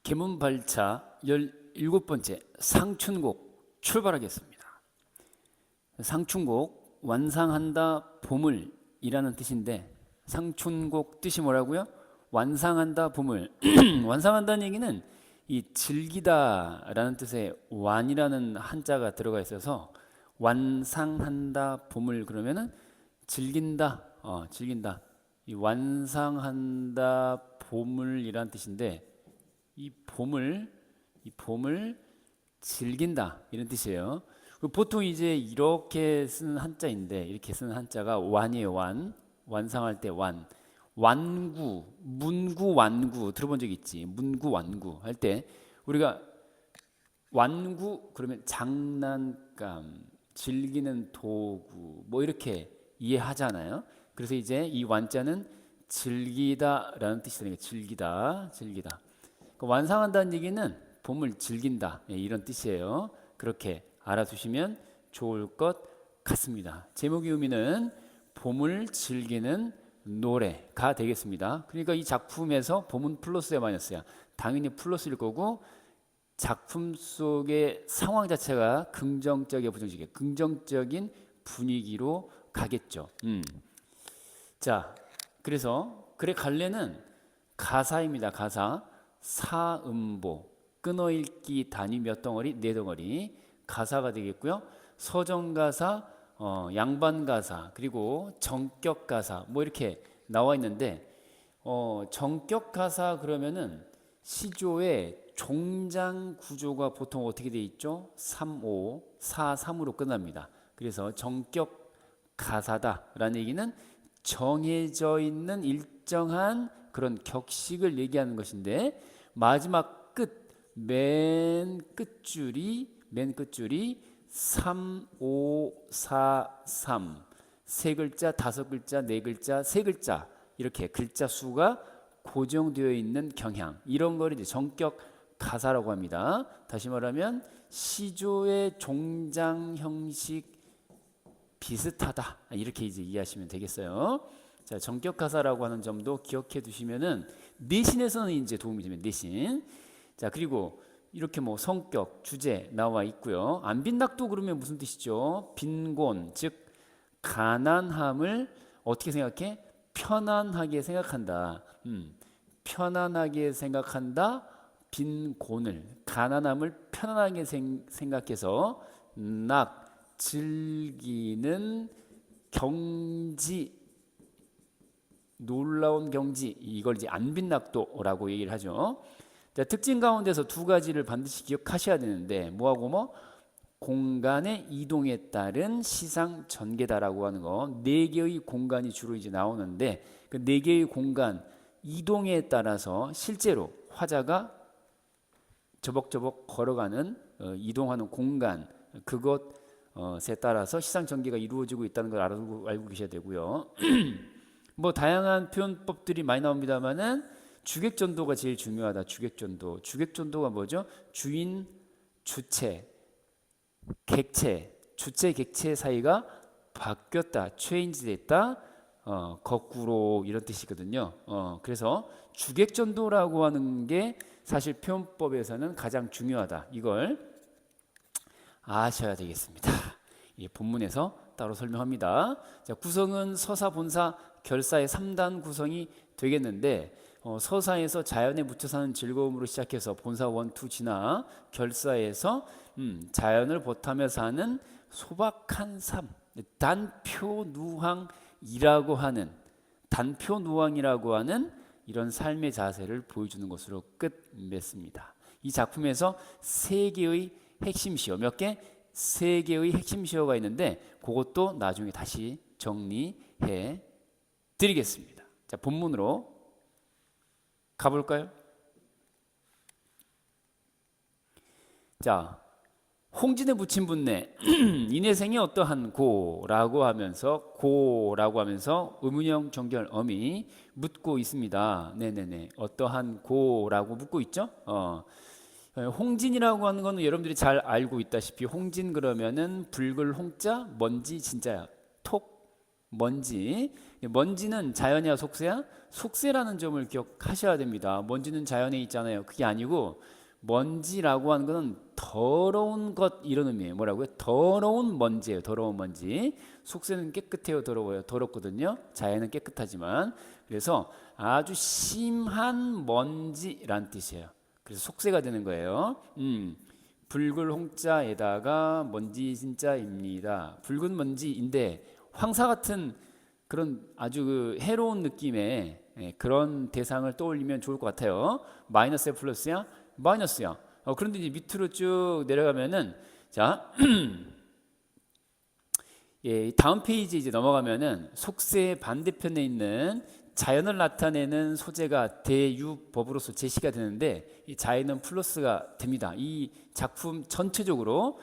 계문발차 17번째 상춘곡 출발하겠습니다. 상춘곡 완상한다 보물이라는 뜻인데 상춘곡 뜻이 뭐라고요? 완상한다 보물. 완상한다는 얘기는 이 즐기다라는 뜻의 완이라는 한자가 들어가 있어서 완상한다 보물 그러면은 즐긴다, 즐긴다. 이 완상한다 보물이라는 뜻인데 이 봄을 즐긴다 이런 뜻이에요. 보통 이제 이렇게 쓰는 한자인데 이렇게 쓰는 한자가 완이에요. 완상할 때 완구, 문구 완구 들어본 적 있지? 문구 완구 할 때 우리가 완구 그러면 장난감, 즐기는 도구 뭐 이렇게 이해하잖아요. 그래서 이제 이 완자는 즐기다라는 뜻이 되는 거예요. 즐기다. 완상한다는 얘기는 봄을 즐긴다 이런 뜻이에요. 그렇게 알아두시면 좋을 것 같습니다. 제목의 의미는 봄을 즐기는 노래가 되겠습니다. 그러니까 이 작품에서 봄은 플러스야 마이너스야? 당연히 플러스일 거고 작품 속의 상황 자체가 긍정적이야 부정적이야? 긍정적인 분위기로 가겠죠. 자, 그래서 그래 갈래는 가사입니다. 가사. 사음보 끊어읽기 단위 몇 덩어리? 네 덩어리 가사가 되겠고요. 서정가사, 양반가사 그리고 정격가사 뭐 이렇게 나와 있는데 정격가사 그러면은 시조의 종장 구조가 보통 어떻게 돼 있죠? 3-5, 4-3으로 끝납니다. 그래서 정격가사다라는 얘기는 정해져 있는 일정한 그런 격식을 얘기하는 것인데 마지막 맨 끝줄이 3, 5, 4, 3 세 글자, 다섯 글자, 네 글자, 세 글자 이렇게 글자 수가 고정되어 있는 경향 이런 걸 이제 정격 가사라고 합니다. 다시 말하면 시조의 종장 형식 비슷하다 이렇게 이제 이해하시면 되겠어요. 자, 정격 가사라고 하는 점도 기억해 두시면은 내신에서는 이제 도움이 되면 내신. 자, 그리고 이렇게 뭐 성격, 주제 나와 있고요. 안빈낙도 그러면 무슨 뜻이죠? 빈곤, 즉 가난함을 어떻게 생각해? 편안하게 생각한다. 편안하게 생각한다. 빈곤을 가난함을 편안하게 생각해서 즐기는 경지 놀라운 경지 이걸 이제 안빈낙도라고 얘기를 하죠. 자, 특징 가운데서 두 가지를 반드시 기억하셔야 되는데 뭐하고 공간의 이동에 따른 시상 전개다라고 하는 거. 네 개의 공간이 주로 이제 나오는데 그 네 개의 공간 이동에 따라서 실제로 화자가 저벅저벅 걸어가는 이동하는 공간 그것에 따라서 시상 전개가 이루어지고 있다는 걸 알고 계셔야 되고요. 뭐 다양한 표현법들이 많이 나옵니다만은 주객전도가 제일 중요하다. 주객전도가 뭐죠? 주인, 주체, 객체, 주체, 객체 사이가 바뀌었다, 체인지 됐다, 거꾸로 이런 뜻이거든요. 그래서 주객전도라고 하는 게 사실 표현법에서는 가장 중요하다. 이걸 아셔야 되겠습니다. 이 본문에서 따로 설명합니다. 자, 구성은 서사, 본사, 결사의 3단 구성이 되겠는데 서사에서 자연에 묻혀 사는 즐거움으로 시작해서 본사 1, 2 지나 결사에서 자연을 보타며 사는 소박한 삶, 단표누항이라고 하는 이런 삶의 자세를 보여주는 것으로 끝맺습니다. 이 작품에서 세 개의 핵심 시어 몇 개? 세 개의 핵심 시어가 있는데 그것도 나중에 다시 정리해 드리겠습니다. 자, 본문으로 가볼까요? 자, 홍진의 부친 분내 인해생이 어떠한 고라고 하면서 의문형 정결 어미 묻고 있습니다. 네네네. 어떠한 고라고 묻고 있죠? 홍진이라고 하는 거는 여러분들이 잘 알고 있다시피 홍진 그러면은 붉을 홍자 먼지 진짜야. 톡 먼지. 먼지는 자연이야 속세야? 속세라는 점을 기억하셔야 됩니다. 먼지는 자연에 있잖아요. 그게 아니고 먼지라고 하는 것은 더러운 것 이런 의미예요. 뭐라고요? 더러운 먼지예요. 더러운 먼지. 속세는 깨끗해요, 더러워요? 더럽거든요. 자연은 깨끗하지만. 그래서 아주 심한 먼지란 뜻이에요. 그래서 속세가 되는 거예요. 붉은 홍자에다가 먼지 진짜입니다. 붉은 먼지인데 황사 같은 그런 아주 그 해로운 느낌의 그런 대상을 떠올리면 좋을 것 같아요. 마이너스야 플러스야? 마이너스야. 그런데 이제 밑으로 쭉 내려가면은 자 예, 다음 페이지 이제 넘어가면은 속세의 반대편에 있는 자연을 나타내는 소재가 대유법으로서 제시가 되는데 이 자연은 플러스가 됩니다. 이 작품 전체적으로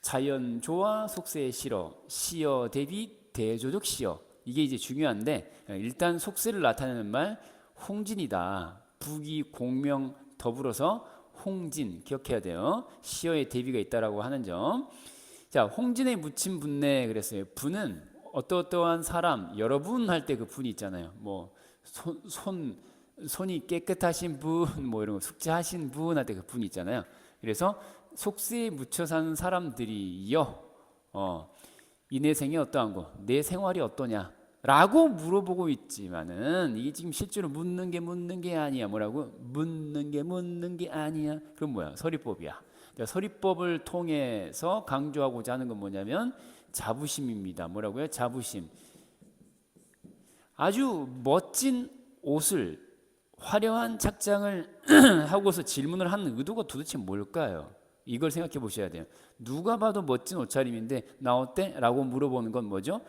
자연조와 속세의 시어, 시어 대비 대조적 시어 이게 이제 중요한데 일단 속세를 나타내는 말 홍진이다. 부기 공명 더불어서 홍진 기억해야 돼요. 시어의 대비가 있다라고 하는 점. 자, 홍진에 묻힌 분내 그랬어요. 분은 어떠한 사람, 여러분 할 때 그 분이 있잖아요. 뭐 손이 깨끗하신 분, 뭐 이런 거 숙제하신 분 할 때 그 분이 있잖아요. 그래서 속세에 묻혀 사는 사람들이요. 이내 생이 어떠한 거, 내 생활이 어떠냐? 라고 물어보고 있지만은 이게 지금 실제로 묻는 게 아니야. 뭐라고? 묻는 게 아니야. 그건 뭐야? 서리법이야. 그러니까 서리법을 통해서 강조하고자 하는 건 뭐냐면 자부심입니다. 뭐라고요? 자부심. 아주 멋진 옷을 화려한 착장을 하고서 질문을 하는 의도가 도대체 뭘까요? 이걸 생각해 보셔야 돼요. 누가 봐도 멋진 옷차림인데 나 어때? 라고 물어보는 건 뭐죠?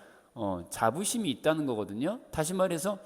자부심이 있다는 거거든요. 다시 말해서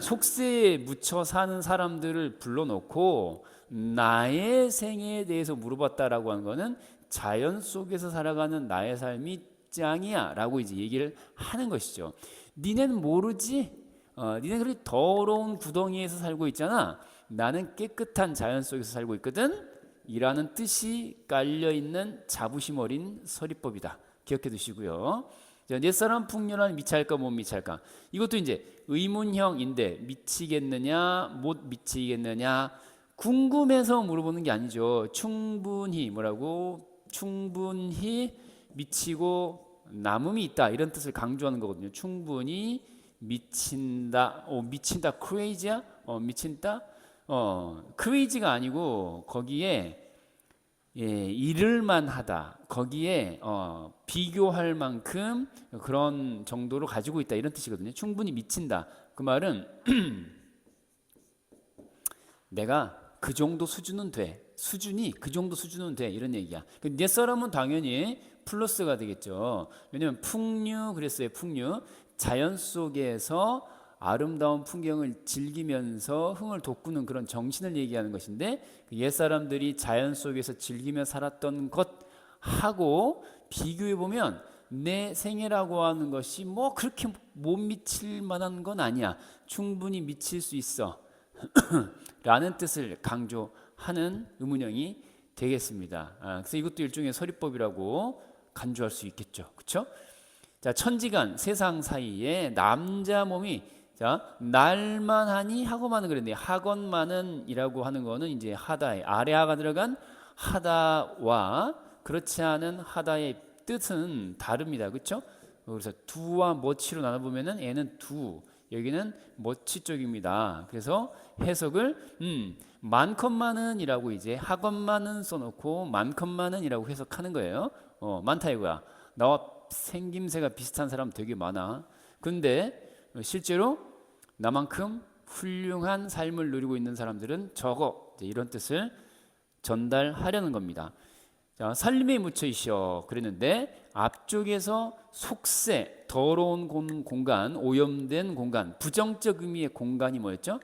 속세에 묻혀 사는 사람들을 불러놓고 나의 생애에 대해서 물어봤다라고 하는 거는 자연 속에서 살아가는 나의 삶이 짱이야 라고 이제 얘기를 하는 것이죠. 니네는 모르지? 니네 그렇게 더러운 구덩이에서 살고 있잖아. 나는 깨끗한 자연 속에서 살고 있거든. 이라는 뜻이 깔려있는 자부심 어린 서리법이다. 기억해 두시고요. 옛사람 풍요란 미치할까 못 미치할까. 이것도 이제 의문형인데 미치겠느냐 못 미치겠느냐 궁금해서 물어보는 게 아니죠. 충분히 뭐라고? 충분히 미치고 남음이 있다 이런 뜻을 강조하는 거거든요. 충분히 미친다. 미친다 crazy야? 미친다? crazy가 아니고 거기에 이를만 하다. 거기에 비교할 만큼 그런 정도로 가지고 있다 이런 뜻이거든요. 충분히 미친다. 그 말은 내가 그 정도 수준은 돼. 수준이 그 정도 수준은 돼. 이런 얘기야. 옛사람은 당연히 플러스가 되겠죠. 왜냐면 풍류 그랬어요. 풍류. 자연 속에서 아름다운 풍경을 즐기면서 흥을 돋구는 그런 정신을 얘기하는 것인데 옛사람들이 자연 속에서 즐기며 살았던 것하고 비교해 보면 내 생애라고 하는 것이 뭐 그렇게 못 미칠 만한 건 아니야. 충분히 미칠 수 있어. 라는 뜻을 강조하는 의문형이 되겠습니다. 그래서 이것도 일종의 서리법이라고 간주할 수 있겠죠. 그렇죠? 자, 천지간 세상 사이에 남자 몸이 자, 날만하니 하고만은 그랬는데 하건만은이라고 하는 거는 이제 하다에 아래 하가 들어간 하다와 그렇지 않은 하다의 뜻은 다릅니다. 그렇죠? 그래서 두와 머치로 나눠 보면은 애는 두, 여기는 머치 쪽입니다. 그래서 해석을 많건만은이라고 이제 하건만은 써놓고 많건만은이라고 해석하는 거예요. 많다 이거야. 나와 생김새가 비슷한 사람 되게 많아. 근데 실제로 나만큼 훌륭한 삶을 누리고 있는 사람들은 적어. 이런 뜻을 전달하려는 겁니다. 자, 살림에 묻혀 있어 그랬는데 앞쪽에서 속세, 더러운 공간, 오염된 공간, 부정적 의미의 공간이 뭐였죠?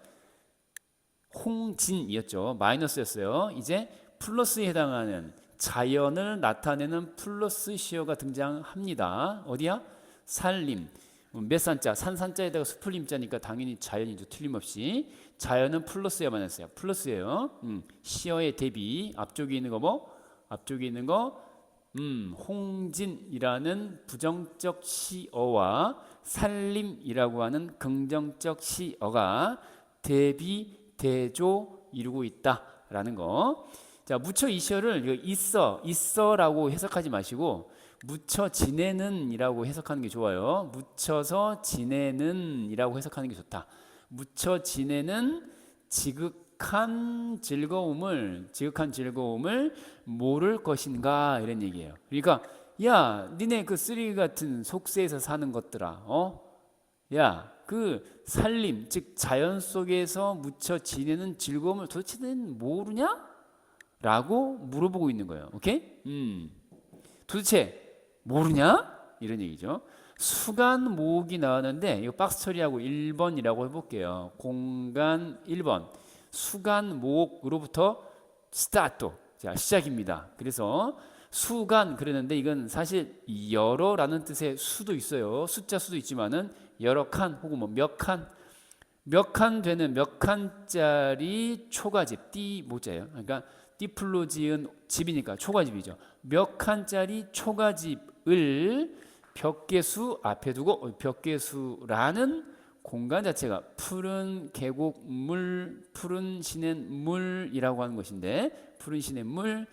홍진이었죠. 마이너스였어요. 이제 플러스에 해당하는 자연을 나타내는 플러스 시어가 등장합니다. 어디야? 살림. 몇 산자? 산산자에다가 수풀림자니까 당연히 자연이죠. 틀림없이. 자연은 플러스야 마이너스야? 플러스예요. 시어의 대비. 앞쪽에 있는 거 뭐? 앞쪽에 있는 거 홍진이라는 부정적 시어와 살림이라고 하는 긍정적 시어가 대비 대조 이루고 있다라는 거. 자, 묻혀 이 시어를 있어라고 해석하지 마시고 묻혀 지내는이라고 해석하는 게 좋아요. 묻혀서 지내는이라고 해석하는 게 좋다. 묻혀 지내는 지극한 즐거움을 모를 것인가 이런 얘기예요. 그러니까 야, 니네 그 쓰레기 같은 속세에서 사는 것들아, 야, 그 살림, 즉 자연 속에서 묻혀 지내는 즐거움을 도대체 너는 모르냐? 라고 물어보고 있는 거예요. 오케이? 도대체 모르냐? 이런 얘기죠. 수간 모으기 나왔는데 이거 박스 처리하고 1번이라고 해볼게요. 공간 1번 수간 모으로부터 스타트. 자, 시작입니다. 그래서 수간 그랬는데 이건 사실 여러라는 뜻의 수도 있어요. 숫자 수도 있지만은 여러 칸 혹은 뭐 몇 칸 되는 몇 칸짜리 초가집 띠 모자예요. 그러니까 띠플로 지은 집이니까 초가집이죠. 몇 칸짜리 초가집을 벽계수 앞에 두고 벽계수라는 공간 자체가 푸른 계곡물, 푸른 시냇물이라고 하는 것인데 푸른 시냇물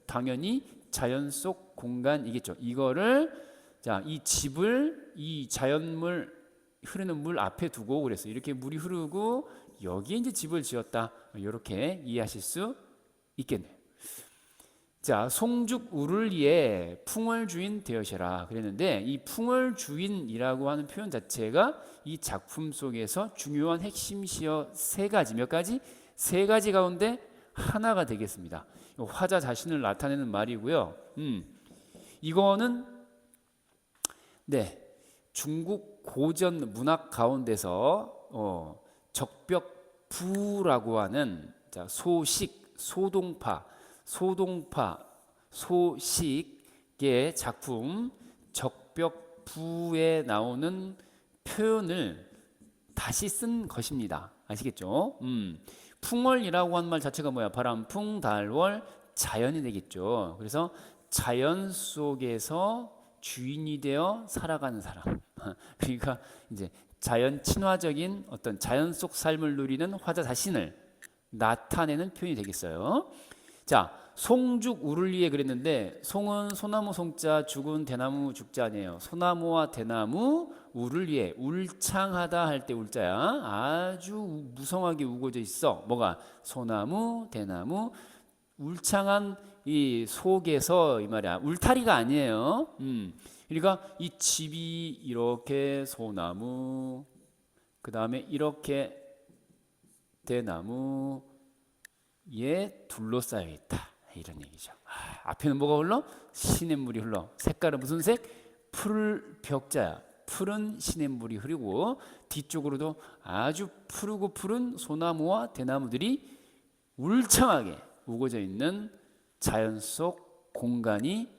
당연히 자연 속 공간이겠죠. 이거를 자, 이 집을 이 자연물 흐르는 물 앞에 두고 그래서 이렇게 물이 흐르고 여기에 이제 집을 지었다. 이렇게 이해하실 수 있겠네요. 자, 송죽 우를리에 풍월주인 되어셔라 그랬는데 이 풍월주인이라고 하는 표현 자체가 이 작품 속에서 중요한 핵심 시어 세 가지, 몇 가지? 세 가지 가운데 하나가 되겠습니다. 화자 자신을 나타내는 말이고요. 이거는 네, 중국 고전 문학 가운데서 적벽부라고 하는 자, 소식, 소동파, 소식의 작품 적벽부에 나오는 표현을 다시 쓴 것입니다. 아시겠죠? 풍월이라고 하는 말 자체가 뭐야? 바람풍, 달월, 자연이 되겠죠. 그래서 자연 속에서 주인이 되어 살아가는 사람. 그러니까 이제 자연 친화적인 어떤 자연 속 삶을 누리는 화자 자신을 나타내는 표현이 되겠어요. 자, 송죽 우를리에 그랬는데 송은 소나무 송자, 죽은 대나무 죽자 아니에요. 소나무와 대나무 우를리에 울창하다 할 때 울자야. 아주 무성하게 우거져 있어. 뭐가? 소나무, 대나무 울창한 이 속에서 이 말이야. 울타리가 아니에요. 그러니까 이 집이 이렇게 소나무, 그 다음에 이렇게 대나무에 둘러싸여 있다. 이런 얘기죠. 앞에는 뭐가 흘러? 시냇물이 흘러. 색깔은 무슨 색? 푸를 벽자야. 푸른 시냇물이 흐르고 뒤쪽으로도 아주 푸르고 푸른 소나무와 대나무들이 울창하게 우거져 있는 자연 속 공간이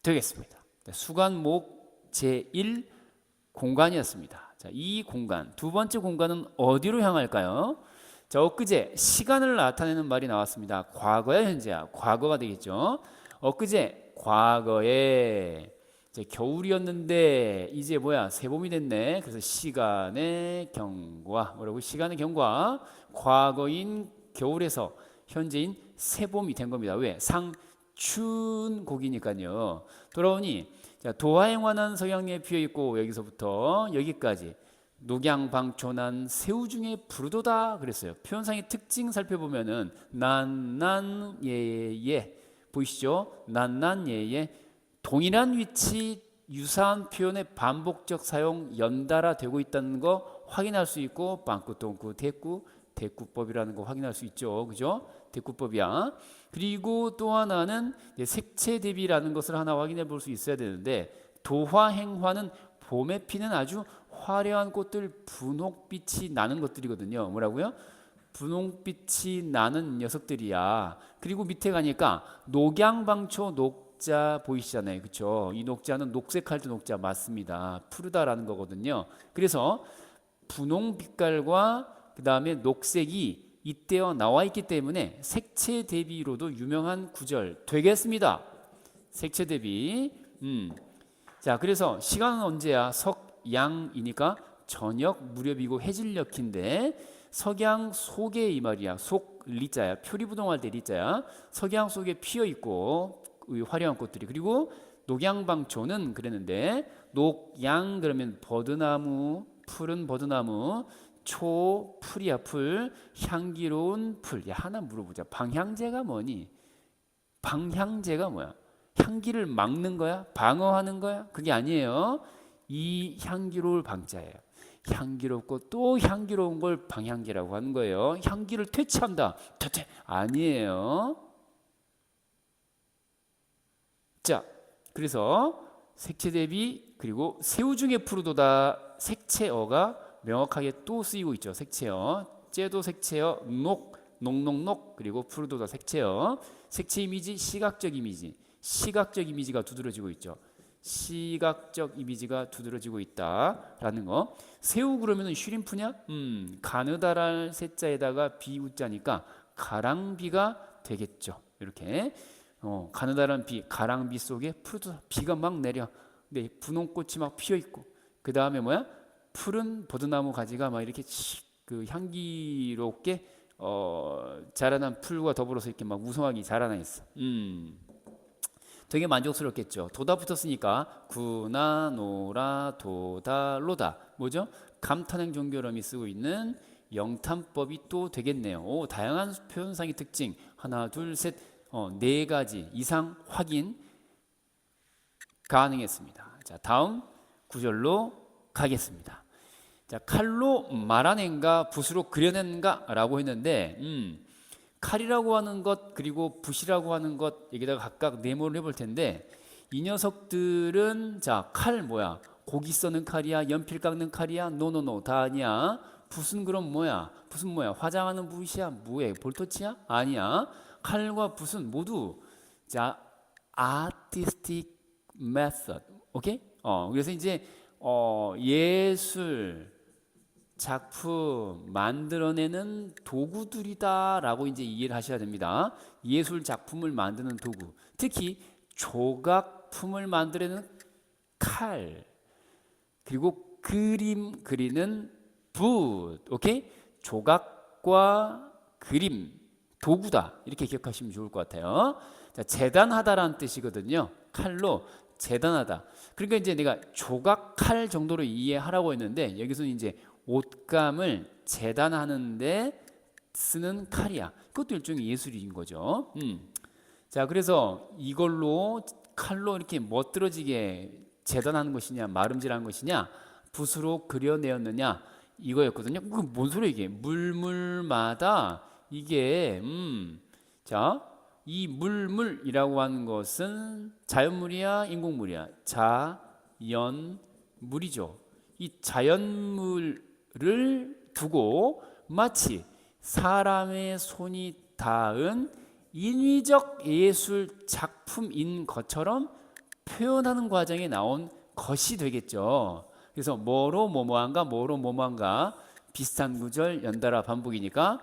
되겠습니다. 수간목 제1 공간이었습니다. 자, 이 공간, 두 번째 공간은 어디로 향할까요? 자, 엊그제 시간을 나타내는 말이 나왔습니다. 과거야, 현재야? 과거가 되겠죠. 엊그제 과거에 이제 겨울이었는데 이제 뭐야? 새봄이 됐네. 그래서 시간의 경과, 뭐라고? 시간의 경과, 과거인 겨울에서 현재인 새봄이 된 겁니다. 왜? 상춘곡이니까요. 돌아오니 자, 도화행환한 서양에 피어 있고 여기서부터 여기까지 녹양방초난 새우 중에 부르도다 그랬어요. 표현상의 특징 살펴보면은 난난예예 보이시죠? 난난예예 동일한 위치 유사한 표현의 반복적 사용 연달아 되고 있다는 거 확인할 수 있고 빵꾸 똥꾸 대꾸법이라는 거 확인할 수 있죠. 그죠? 대꾸법이야. 그리고 또 하나는 색채 대비라는 것을 하나 확인해 볼 수 있어야 되는데 도화행화는 봄에 피는 아주 화려한 꽃들 분홍빛이 나는 것들이거든요. 뭐라고요? 분홍빛이 나는 녀석들이야. 그리고 밑에 가니까 녹양방초 녹자 보이시잖아요. 그렇죠? 이 녹자는 녹색할 때 녹자 맞습니다. 푸르다라는 거거든요. 그래서 분홍 빛깔과 그 다음에 녹색이 이때어 나와 있기 때문에 색채 대비로도 유명한 구절 되겠습니다. 색채 대비. 자, 그래서 시간은 언제야? 석양이니까 저녁 무렵이고 해질녘인데 석양 속에 이 말이야. 속 리자야. 표리부동할 때 리자야. 석양 속에 피어 있고 화려한 꽃들이. 그리고 녹양방초는 그랬는데 녹양 그러면 버드나무, 푸른 버드나무, 초 풀이야 풀, 향기로운 풀. 야, 하나 물어보자. 방향제가 뭐니? 방향제가 뭐야? 향기를 막는 거야? 방어하는 거야? 그게 아니에요. 이 향기로울 방자예요. 향기롭고 또 향기로운 걸 방향제라고 하는 거예요. 향기를 퇴치한다. 퇴퇴 아니에요. 자, 그래서 색채 대비 그리고 새우 중에 푸르도다 색채어가 명확하게 또 쓰이고 있죠. 색채어, 째도 색채어, 녹녹녹 그리고 푸르도다 색채어. 색채 이미지, 시각적 이미지, 시각적 이미지가 두드러지고 있죠. 시각적 이미지가 두드러지고 있다라는 거. 새우 그러면은 슈림프냐? 가느다랄 새자에다가 비우자니까 가랑비가 되겠죠. 이렇게 가느다란 비, 가랑비 속에 푸르도다 비가 막 내려. 근데 분홍꽃이 막 피어 있고 그 다음에 뭐야? 푸른 버드나무 가지가 막 이렇게 그 향기롭게 자라난 풀과 더불어서 이렇게 막 무성하게 자라나 있어. 되게 만족스럽겠죠. 도다 붙었으니까 구나 노라 도다 로다 뭐죠? 감탄형 종결음이 쓰고 있는 영탄법이 또 되겠네요. 오, 다양한 표현상의 특징 하나 둘 셋 네 가지 이상 확인 가능했습니다. 자, 다음 구절로 가겠습니다. 자, 칼로 말아낸가 붓으로 그려낸가 라고 했는데 칼이라고 하는 것 그리고 붓이라고 하는 것 여기다가 각각 네모를 해볼 텐데 이 녀석들은 자, 칼 뭐야? 고기 써는 칼이야? 연필 깎는 칼이야? 노노노 다 아니야. 붓은 그럼 뭐야? 붓은 뭐야? 화장하는 붓이야? 뭐야? 볼터치야? 아니야. 칼과 붓은 모두 자, artistic method. 오케이? 그래서 이제 예술 작품 만들어내는 도구들이다라고 이제 이해를 하셔야 됩니다. 예술 작품을 만드는 도구, 특히 조각품을 만들어내는 칼, 그리고 그림 그리는 붓, 오케이? 조각과 그림 도구다 이렇게 기억하시면 좋을 것 같아요. 자, 재단하다라는 뜻이거든요. 칼로 재단하다. 그러니까 이제 내가 조각 칼 정도로 이해하라고 했는데 여기서는 이제 옷감을 재단하는데 쓰는 칼이야. 그것도 일종의 예술인 거죠. 자, 그래서 이걸로 칼로 이렇게 멋들어지게 재단하는 것이냐, 마름질하는 것이냐, 붓으로 그려내었느냐 이거였거든요. 그 뭔 소리야 이게? 물물마다 이게 자, 이 물물이라고 하는 것은 자연물이야, 인공물이야? 자연물이죠. 이 자연물을 두고 마치 사람의 손이 닿은 인위적 예술 작품인 것처럼 표현하는 과정에 나온 것이 되겠죠. 그래서 뭐로 뭐뭐한가 뭐로 뭐뭐한가 비슷한 구절 연달아 반복이니까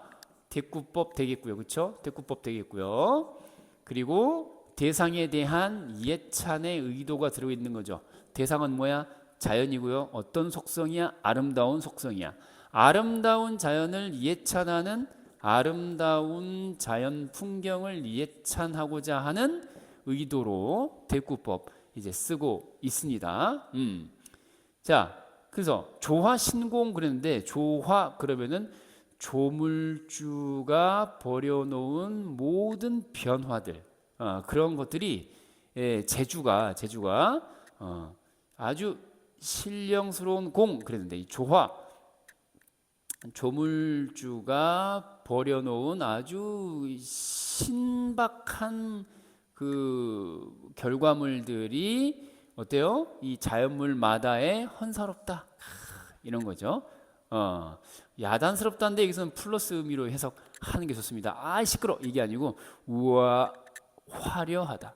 대꾸법 되겠고요. 그렇죠? 대꾸법 되겠고요. 그리고 대상에 대한 예찬의 의도가 들어있는 거죠. 대상은 뭐야? 자연이고요. 어떤 속성이야? 아름다운 속성이야. 아름다운 자연을 예찬하는 아름다운 자연 풍경을 예찬하고자 하는 의도로 대꾸법 이제 쓰고 있습니다. 자, 그래서 조화 신공 그랬는데 조화 그러면은 조물주가 버려놓은 모든 변화들 그런 것들이 제주가 아주 신령스러운 공 그랬는데 이 조화 조물주가 버려놓은 아주 신박한 그 결과물들이 어때요? 이 자연물마다의 헌사롭다 이런 거죠. 야단스럽다는데 여기서는 플러스 의미로 해석하는 게 좋습니다. 아 시끄러 이게 아니고 우와 화려하다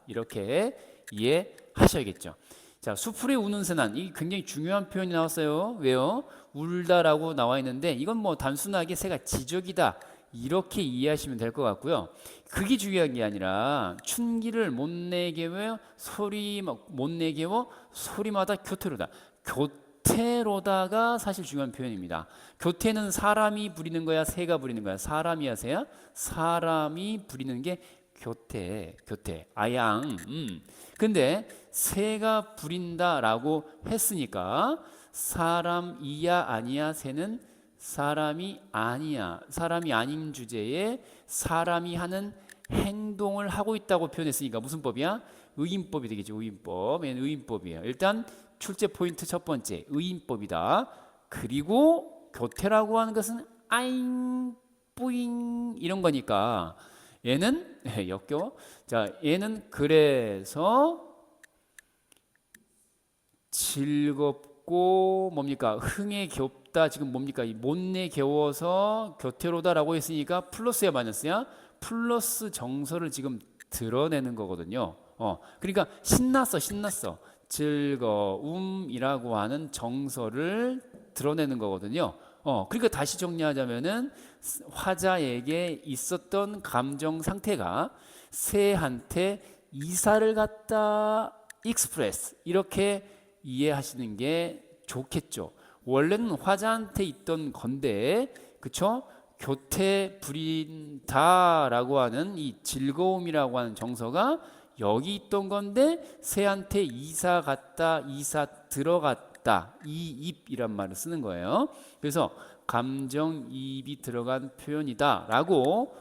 이렇게 이해하셔야겠죠. 자, 수풀에 우는 새난 이 굉장히 중요한 표현이 나왔어요. 왜요? 울다라고 나와 있는데 이건 뭐 단순하게 새가 지적이다 이렇게 이해하시면 될 것 같고요. 그게 중요한 게 아니라 춘기를 못 내게 워 못 내게 워 소리마다 교태로다. 교태로다가 사실 중요한 표현입니다. 교태는 사람이 부리는 거야, 새가 부리는 거야? 사람이야, 새야? 사람이 부리는 게 교태, 아양. 근데 새가 부린다라고 했으니까 사람이야 아니야? 새는 사람이 아니야. 사람이 아닌 주제에 사람이 하는 행동을 하고 있다고 표현했으니까 무슨 법이야? 의인법이 되겠지. 의인법. 얘는 의인법이에요. 일단 출제 포인트 첫 번째, 의인법이다. 그리고 교태라고 하는 것은 아잉, 뿌잉 이런 거니까 얘는 역겨워. 자, 얘는 그래서 즐겁고 뭡니까? 흥에 겹다. 지금 뭡니까? 이 못내 겨워서 교태로다라고 했으니까 플러스야 마이너스야? 플러스 정서를 지금 드러내는 거거든요. 그러니까 신났어. 즐거움이라고 하는 정서를 드러내는 거거든요. 그러니까 다시 정리하자면은 화자에게 있었던 감정 상태가 새한테 이사를 갖다 익스프레스 이렇게 이해하시는 게 좋겠죠. 원래는 화자한테 있던 건데, 그쵸? 교태 부린다라고 하는 이 즐거움이라고 하는 정서가 여기 있던 건데 새한테 이사 갔다, 이사 들어갔다, 이입이란 말을 쓰는 거예요. 그래서 감정이입이 들어간 표현이다라고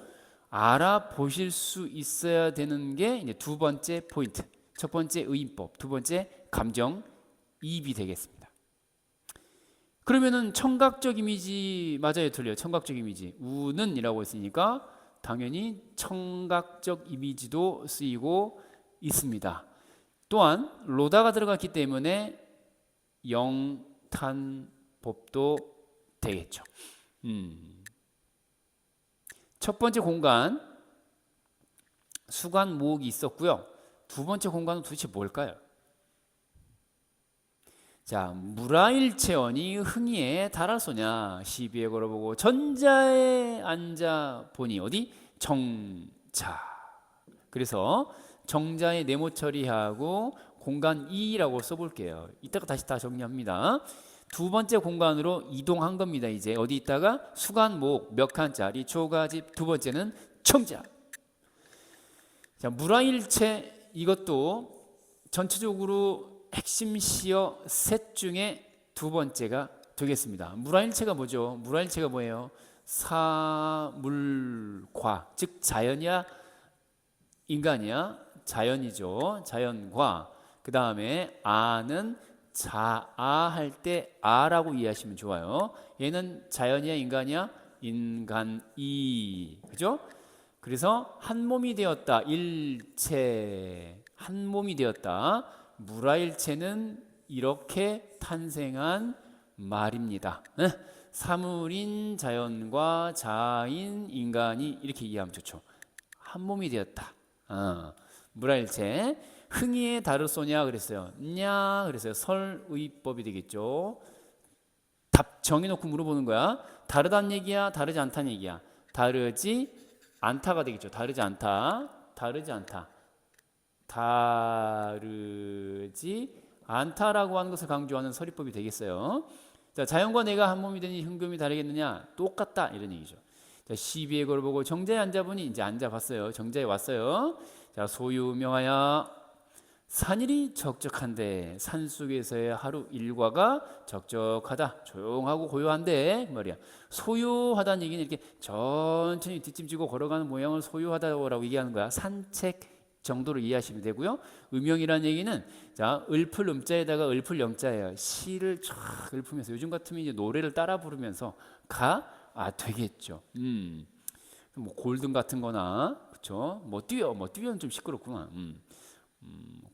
알아보실 수 있어야 되는 게 이제 두 번째 포인트. 첫 번째 의인법, 두 번째 감정이입이 되겠습니다. 그러면은 청각적 이미지 맞아요, 틀려요? 청각적 이미지 우는 이라고 했으니까 당연히 청각적 이미지도 쓰이고 있습니다. 또한 로다가 들어갔기 때문에 영탄법도 되겠죠. 첫 번째 공간 수관 모옥이 있었고요. 두 번째 공간은 도대체 뭘까요? 자, 무라일체언이 흥이에 달하소냐 시비에 걸어보고 전자에 앉아 보니 어디? 정자. 그래서 정자에 네모 처리하고 공간 2라고 써볼게요. 이따가 다시 다 정리합니다. 두 번째 공간으로 이동한 겁니다. 이제 어디 있다가 수간목 몇 칸짜리 초가집, 두 번째는 정자. 자, 무라일체 이것도 전체적으로 핵심 시어 셋 중에 두 번째가 되겠습니다. 무라일체가 뭐죠? 무라일체가 뭐예요? 사물과, 즉 자연이야 인간이야? 자연이죠. 자연과. 그 다음에 아는 자아할 때 아라고 이해하시면 좋아요. 얘는 자연이야 인간이야? 인간이. 그죠? 그래서 한 몸이 되었다. 일체. 한 몸이 되었다. 무라일체는 이렇게 탄생한 말입니다. 사물인 자연과 자인 인간이 이렇게 이해하면 좋죠. 한 몸이 되었다. 무라일체. 흥이에 다르소냐 그랬어요. 냐 그랬어요. 설의법이 되겠죠. 답 정해놓고 물어보는 거야. 다르다는 얘기야? 다르지 않다는 얘기야? 다르지 않다가 되겠죠. 다르지 않다. 다르지 않다. 다르지 않다라고 하는 것을 강조하는 설의법이 되겠어요. 자, 자연과 내가 한 몸이 되니 흥금이 다르겠느냐? 똑같다 이런 얘기죠. 자, 시비에 걸어보고 정자에 앉아보니 이제 앉아봤어요. 정자에 왔어요. 자, 소유명하여 산일이 적적한데 산속에서의 하루 일과가 적적하다. 조용하고 고요한데 말이야. 소유하다는 얘기는 이렇게 천천히 뒷짐지고 걸어가는 모양을 소유하다고 얘기하는 거야. 산책 정도로 이해하시면 되고요. 음영이라는 얘기는 자, 읊을 음자에다가 읊을 영자예요. 시를 쫙 읊으면서 요즘 같으면 이제 노래를 따라 부르면서 되겠죠. 뭐 골든 같은 거나 그렇죠. 뛰어는 좀 시끄럽구나.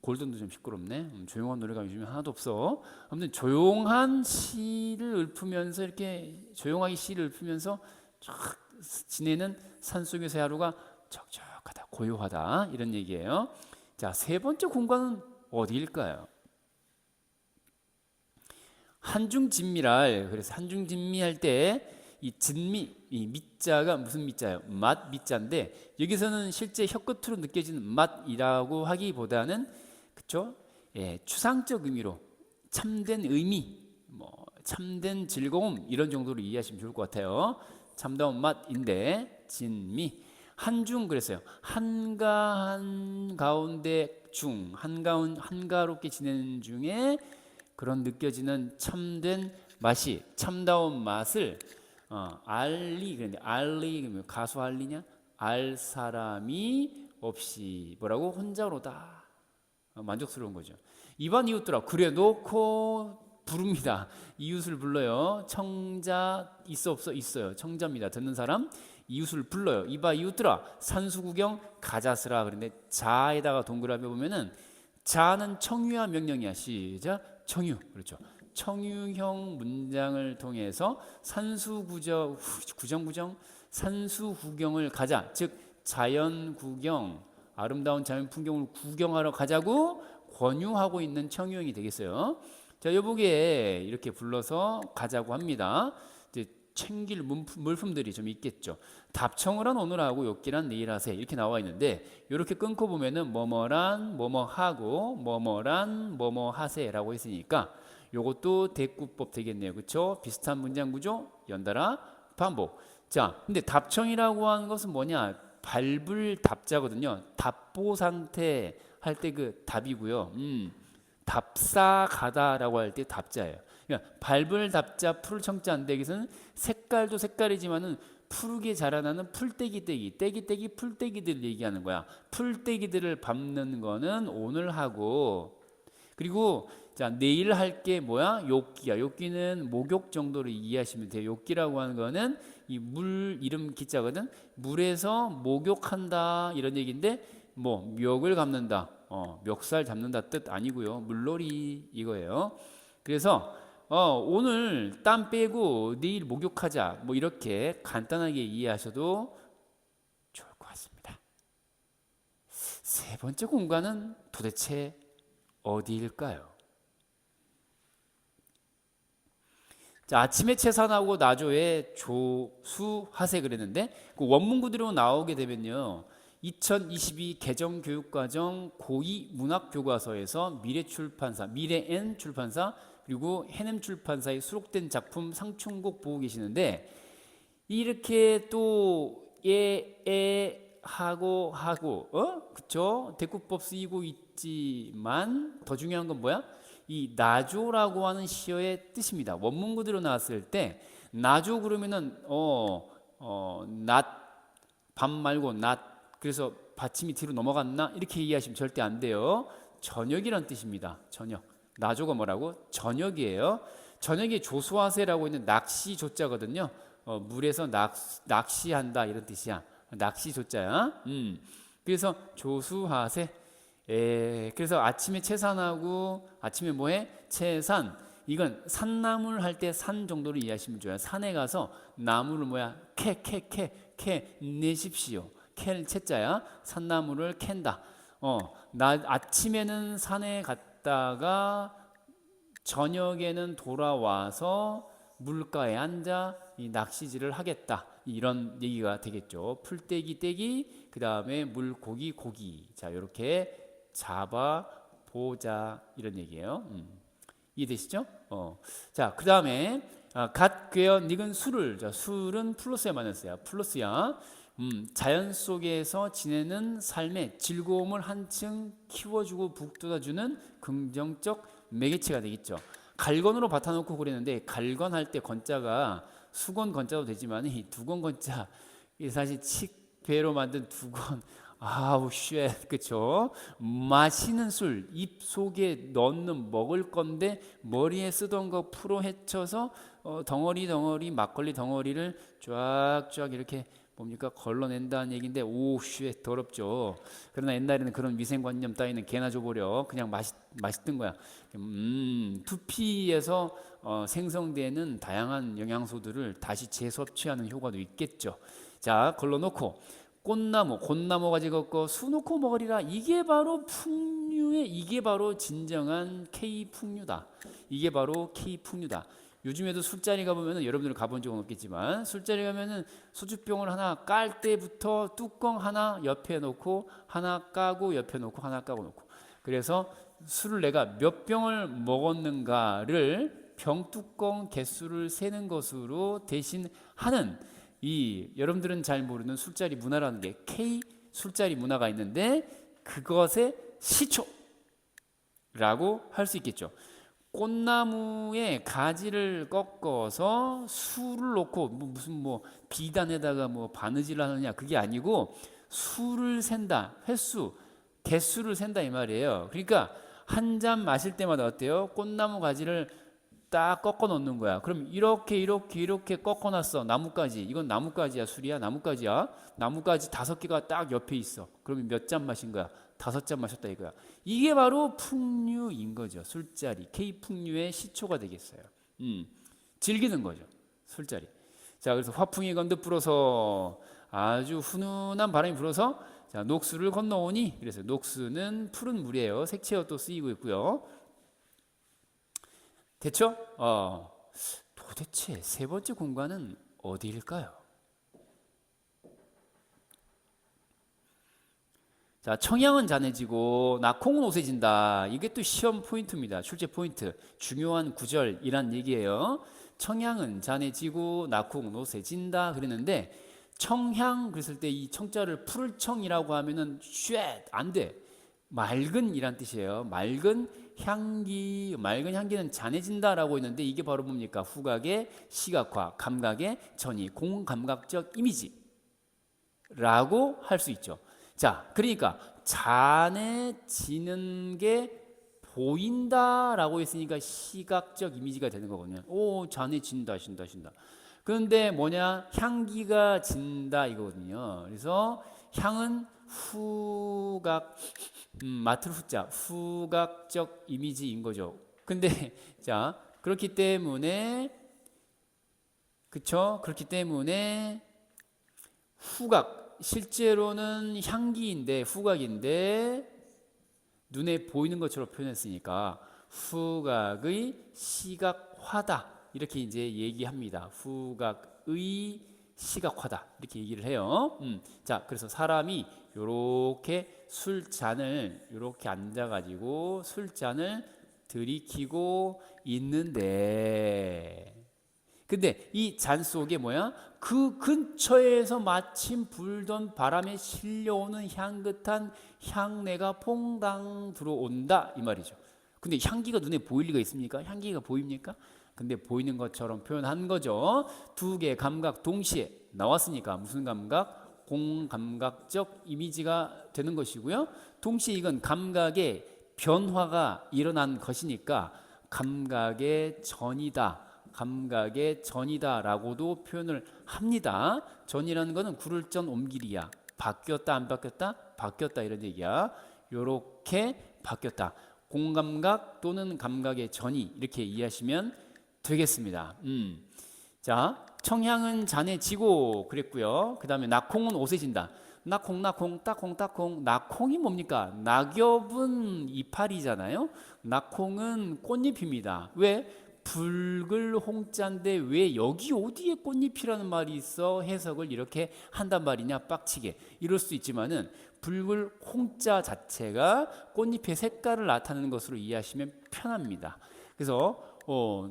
골든도 좀 시끄럽네. 조용한 노래가 요즘에 하나도 없어. 아무튼 조용한 시를 읊으면서 이렇게 조용하게 시를 읊으면서 쫙 지내는 산속에서의 하루가 적적하다, 고요하다 이런 얘기예요. 자, 세 번째 공간은 어디일까요? 한중진미랄. 그래서 한중진미할 때 이 진미 이 밑자가 무슨 밑자예요? 맛 밑자인데 여기서는 실제 혀끝으로 느껴지는 맛이라고 하기보다는 그쵸? 예, 추상적 의미로 참된 의미, 뭐 참된 즐거움 이런 정도로 이해하시면 좋을 것 같아요. 참다운 맛인데 진미 한중 그랬어요. 한가한 가운데 중 한가롭게 지내는 중에 그런 느껴지는 참된 맛이 참다운 맛을 알리 그런데 알리 가수 알리냐 알 사람이 없이 뭐라고 혼자로다 만족스러운 거죠. 입안 이웃들아 그래 놓고 부릅니다. 이웃을 불러요. 청자 있어 없어 있어요. 청자입니다. 듣는 사람 이웃을 불러요. 이봐 이웃들아 산수구경 가자스라 그런데 자에다가 동그라미 보면은 자는 청유야 명령이야. 시작 청유 그렇죠. 청유형 문장을 통해서 산수구경 산수구경을 가자 즉 자연 구경 아름다운 자연 풍경을 구경하러 가자고 권유하고 있는 청유형이 되겠어요. 자 여보게 이렇게 불러서 가자고 합니다. 이제 챙길 물품들이 좀 있겠죠. 답청을 한 오늘 하고 욥기란 내일 하세 이렇게 나와 있는데 이렇게 끊고 보면은 뭐뭐란 뭐뭐 하고 뭐뭐란 뭐뭐 하세라고 했으니까 요것도 대꾸법 되겠네요. 그렇죠? 비슷한 문장 구조 연달아 반복. 자, 근데 답청이라고 하는 것은 뭐냐? 밟을 답자거든요. 답보 상태 할 때 그 답이고요. 답사 가다라고 할 때 답자예요. 그러니까 밟을 답자 풀 청자인데 여기서는 색깔도 색깔이지만은 푸르게 자라나는 떼기 풀떼기들 얘기하는 거야. 풀떼기들을 밟는 거는 오늘 하고 그리고 자 내일 할 게 뭐야? 욥기야. 욥기는 목욕 정도로 이해하시면 돼요. 욥기라고 하는 거는 이 물 이름 기자거든. 물에서 목욕한다 이런 얘기인데 뭐 멱을 감는다, 멱살 잡는다 뜻 아니고요. 물놀이 이거예요. 그래서 오늘 땀 빼고 내일 목욕하자 뭐 이렇게 간단하게 이해하셔도 좋을 것 같습니다. 세 번째 공간은 도대체 어디일까요? 자, 아침에 채산하고 나조에 조수하세 그랬는데 그 원문 그대로 나오게 되면요 2022 개정교육과정 고2 문학교과서에서 미래N 출판사 그리고 해냄 출판사에 수록된 작품 상충곡 보고 계시는데 이렇게 또 하고 그쵸 대꾸법 쓰이고 있지만 더 중요한 건 뭐야? 이 나조라고 하는 시어의 뜻입니다. 원문 그대로 나왔을 때 나조 그러면은 밤 말고 낮 그래서 받침이 뒤로 넘어갔나 이렇게 이해하시면 절대 안 돼요. 저녁이란 뜻입니다. 저녁. 나조가 뭐라고? 저녁이에요. 저녁에 조수하세라고 있는 낚시 조자거든요. 물에서 낚시한다 이런 뜻이야. 낚시 조자야. 그래서 조수하세. 그래서 아침에 채산하고 아침에 뭐해? 채산. 이건 산나물 할 때 산 정도로 이해하시면 좋아요. 산에 가서 나무를 뭐야? 캐 내십시오. 캘 채자야. 산나물을 캔다. 아침에는 산에 갔다가 저녁에는 돌아와서 물가에 앉아 이 낚시질을 하겠다. 이런 얘기가 되겠죠. 풀떼기 그 다음에 물고기 고기. 자 이렇게 잡아 보자 이런 얘기예요. 이해되시죠? 자 그 다음에 갓 꿰어 닉은 술을. 자, 술은 플러스야 마이너스야? 플러스야. 자연 속에서 지내는 삶의 즐거움을 한층 키워주고 북돋아주는 긍정적 매개체가 되겠죠. 갈건으로 받아놓고 그랬는데 갈건할 때 건자가 수건 건자도 되지만 이 두건 건자 사실 칡배로 만든 두건 아우 쉣 그쵸. 마시는 술 입 속에 넣는 먹을 건데 머리에 쓰던 거 풀어 헤쳐서 덩어리 막걸리 덩어리를 쫙쫙 이렇게 뭡니까 걸러낸다는 얘기인데 오 쉣 더럽죠. 그러나 옛날에는 그런 위생관념 따위는 개나 줘버려 그냥 맛있던 거야. 두피에서 생성되는 다양한 영양소들을 다시 재섭취하는 효과도 있겠죠. 자 걸러놓고 꽃나무 가지 걷고 수 놓고 먹으리라. 이게 바로 풍류의 이게 바로 진정한 K 풍류다. 이게 바로 K 풍류다. 요즘에도 술자리 가보면은 여러분들은 가본 적은 없겠지만 술자리 가면은 소주병을 하나 깔 때부터 뚜껑 하나 옆에 놓고 하나 까고 옆에 놓고 하나 까고 놓고 그래서 술을 내가 몇 병을 먹었는가를 병뚜껑 개수를 세는 것으로 대신 하는 이 여러분들은 잘 모르는 술자리 문화라는 게 K 술자리 문화가 있는데 그것의 시초라고 할 수 있겠죠. 꽃나무에 가지를 꺾어서 술을 놓고 무슨 비단에다가 바느질을 하느냐 그게 아니고 술을 센다 횟수 개수를 센다 이 말이에요. 그러니까 한 잔 마실 때마다 어때요? 꽃나무 가지를 딱 꺾어 놓는 거야. 그럼 이렇게 꺾어 놨어. 나뭇가지. 이건 나뭇가지야, 술이야, 나뭇가지야. 나뭇가지 5개가 딱 옆에 있어. 그러면 몇 잔 마신 거야? 5잔 마셨다 이거야. 이게 바로 풍류인 거죠. 술자리. K풍류의 시초가 되겠어요. 즐기는 거죠. 술자리. 자, 그래서 화풍이 건듯 불어서 아주 훈훈한 바람이 불어서 자, 녹수를 건너오니 그래서 녹수는 푸른 물이에요. 색채로 또 쓰이고 있고요. 됐죠? 도대체 세 번째 공간은 어디일까요? 자, 청양은 잔해지고 낙콩은 오세진다. 이게 또 시험 포인트입니다. 출제 포인트. 중요한 구절이란 얘기예요. 청양은 잔해지고 낙콩은 오세진다 그랬는데 청향 그랬을 때 이 청자를 풀을 청이라고 하면은 쉣 안 돼. 맑은 이란 뜻이에요. 맑은 향기는 잔해진다라고 했는데 이게 바로 뭡니까? 후각의 시각화, 감각의 전이, 공감각적 이미지라고 할 수 있죠. 자, 그러니까 잔해지는 게 보인다라고 했으니까 시각적 이미지가 되는 거거든요. 오, 잔해진다, 신다. 그런데 뭐냐? 향기가 진다 이거거든요. 그래서 향은 후각, 맡을 후자, 후각적 이미지인 거죠. 근데 자, 그렇기 때문에 그쵸? 그렇기 때문에 후각 실제로는 향기인데 후각인데 눈에 보이는 것처럼 표현했으니까 후각의 시각화다 이렇게 이제 얘기합니다. 후각의 시각화다 이렇게 얘기를 해요. 자, 그래서 사람이 요렇게 술잔을 요렇게 앉아가지고 술잔을 들이키고 있는데 근데 이 잔 속에 뭐야? 그 근처에서 마침 불던 바람에 실려오는 향긋한 향내가 퐁당 들어온다 이 말이죠. 근데 향기가 눈에 보일 리가 있습니까? 향기가 보입니까? 근데 보이는 것처럼 표현한 거죠. 두 개의 감각 동시에 나왔으니까 무슨 감각? 공감각적 이미지가 되는 것이고요. 동시에 이건 감각의 변화가 일어난 것이니까 감각의 전이다라고도 표현을 합니다. 전이라는 것은 구를 전 옮기리야. 바뀌었다 안 바뀌었다? 바뀌었다 이런 얘기야. 요렇게 바뀌었다. 공감각 또는 감각의 전이 이렇게 이해하시면 되겠습니다. 자, 청향은 잔해지고 그랬고요. 그 다음에 낙콩은 오세진다. 낙콩 따콩 낙콩이 뭡니까? 낙엽은 이파리잖아요. 낙콩은 꽃잎입니다. 왜? 붉을 홍자인데 왜 여기 어디에 꽃잎이라는 말이 있어? 해석을 이렇게 한단 말이냐 빡치게 이럴 수 있지만은 붉을 홍자 자체가 꽃잎의 색깔을 나타내는 것으로 이해하시면 편합니다. 그래서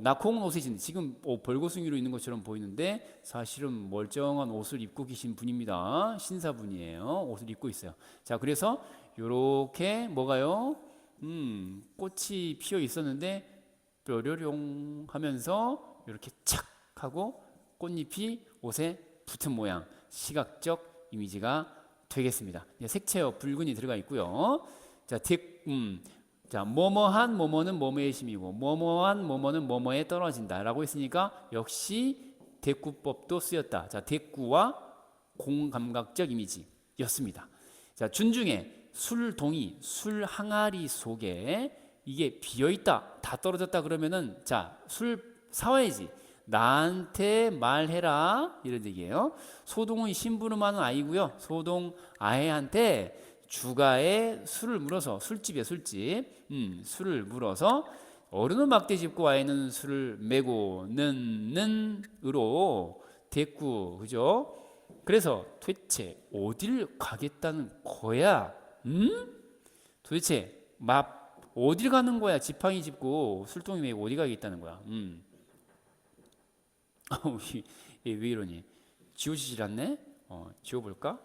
낙콩은 오세진 지금 벌거숭이로 있는 것처럼 보이는데 사실은 멀쩡한 옷을 입고 계신 분입니다. 신사분이에요. 옷을 입고 있어요. 자, 그래서 요렇게 뭐가요? 꽃이 피어 있었는데 뾰로룡 하면서 이렇게 착 하고 꽃잎이 옷에 붙은 모양 시각적 이미지가 되겠습니다. 색채와 붉은이 들어가 있고요. 자, 자, 뭐뭐한 뭐뭐는 뭐뭐의 심이고 뭐뭐한 뭐뭐는 뭐뭐에 떨어진다라고 했으니까 역시 대꾸법도 쓰였다. 자, 대꾸와 공감각적 이미지였습니다. 자, 준중에 술동이 술 항아리 속에 이게 비어있다 다 떨어졌다 그러면은 자, 술 사와야지 나한테 말해라 이런 얘기예요. 소동은 심부름하는 아이고요. 소동 아해한테 주가에 술을 물어서 술집이야 술집 술을 물어서 어른은 막대 짚고 아이는 술을 메고 는 으로 됐고, 그죠? 그래서 도대체 어딜 가겠다는 거야? 도대체 어딜 가는 거야? 지팡이 짚고 술동이 메고 어디 가겠다는 거야? 왜 이러니? 지워지질 않네? 지워볼까?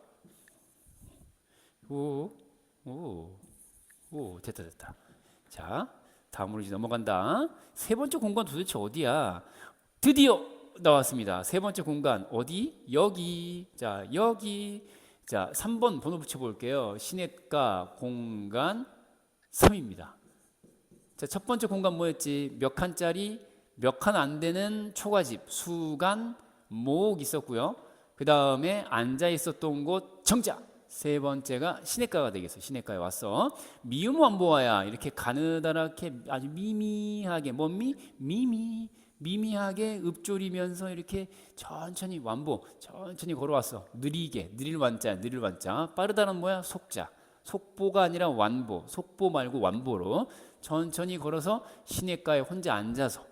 오, 됐다. 자, 다음으로 이제 넘어간다. 세 번째 공간 도대체 어디야? 드디어 나왔습니다. 세 번째 공간 어디? 여기. 자, 여기. 자, 3번 번호 붙여볼게요. 시냇가 공간 3입니다. 자, 첫 번째 공간 뭐였지? 몇 칸짜리? 몇 칸 안 되는 초가집, 수간, 목 있었고요. 그 다음에 앉아 있었던 곳 정자. 세 번째가 시냇가가 되겠어. 시냇가에 왔어. 미음 완보와야 이렇게 가느다랗게 아주 미미하게 미미하게 읊조리면서 이렇게 천천히 완보, 천천히 걸어왔어. 느리게, 느릴 완자. 빠르다는 뭐야? 속자. 속보가 아니라 완보. 속보 말고 완보로 천천히 걸어서 시냇가에 혼자 앉아서.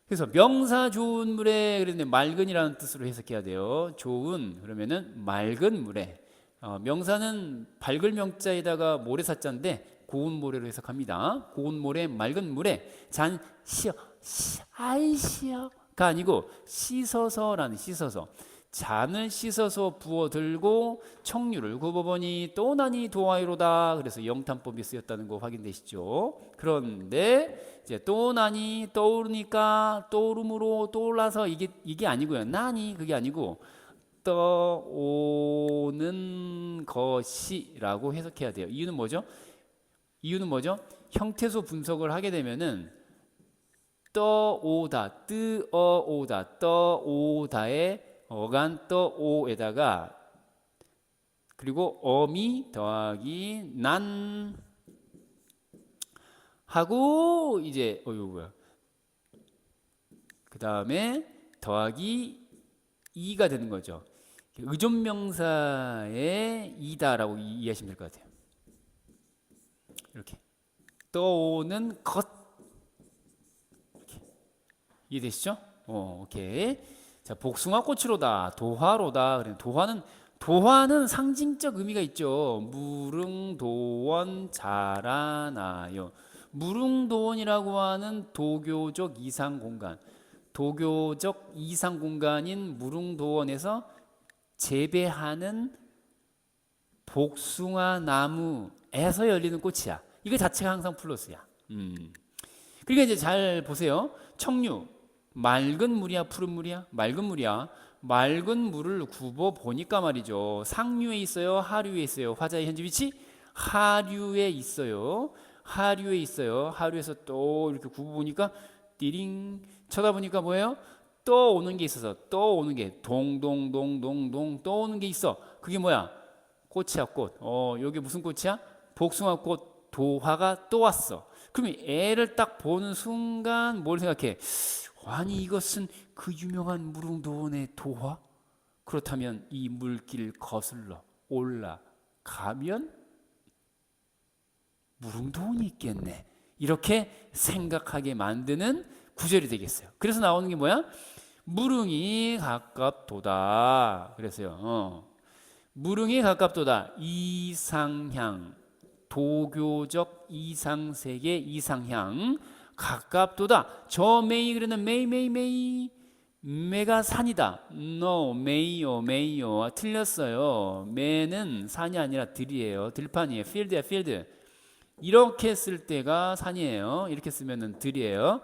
그래서 명사 좋은 물에 그랬는데 맑은이라는 뜻으로 해석해야 돼요. 좋은 그러면은 맑은 물에. 명사는 밝을 명자에다가 모래사자인데 고운 모래로 해석합니다. 고운 모래, 맑은 물에 잔 시어가 아니고 씻어서라는 씻어서. 잔을 씻어서 부어 들고 청류를 굽어보니 또 나니 도화이로다. 그래서 영탄법이 쓰였다는 거 확인되시죠? 그런데 이제 또 나니 떠오르니까 떠오름으로 떠올라서 이게 아니고요. 나니 그게 아니고 떠오는 것이라고 해석해야 돼요. 이유는 뭐죠? 형태소 분석을 하게 되면은 떠오다의 어간 떠오에다가 그리고 어미 더하기 난 하고 이제 그 다음에 더하기 이가 되는 거죠. 의존명사의 이다라고 이해하시면 될 것 같아요. 이렇게 떠오는 것 이렇게. 이해되시죠? 오케이. 자, 복숭아 꽃으로다, 도화로다. 그래, 도화는 상징적 의미가 있죠. 무릉도원 자라나요. 무릉도원이라고 하는 도교적 이상 공간인 무릉도원에서 재배하는 복숭아 나무에서 열리는 꽃이야. 이거 자체가 항상 플러스야. 그러니까 이제 잘 보세요. 청류 맑은 물이야, 푸른 물이야? 맑은 물이야. 맑은 물을 굽어 보니까 말이죠. 상류에 있어요, 하류에 있어요. 화자의 현재 위치 하류에 있어요. 하류에서 또 이렇게 굽어 보니까 띠링 쳐다보니까 뭐예요? 떠오는 게 있어서 떠오는 게 동동동동동 떠오는 게 있어. 그게 뭐야? 꽃이야, 꽃. 여기 무슨 꽃이야? 복숭아 꽃 도화가 또 왔어. 그러면 애를 딱 보는 순간 뭘 생각해? 아니 이것은 그 유명한 무릉도원의 도화? 그렇다면 이 물길 거슬러 올라가면 무릉도원이 있겠네. 이렇게 생각하게 만드는 구절이 되겠어요. 그래서 나오는 게 뭐야? 무릉이 가깝도다. 그래서요. 무릉이 가깝도다. 이상향. 도교적 이상세계 이상향. 가깝도다. 저 메이 그러는 메가 산이다. No, 메이요. 틀렸어요. 메는 산이 아니라 들이에요. 들판이에요. 필드야, 필드. 이렇게 쓸 때가 산이에요. 이렇게 쓰면은 들이에요.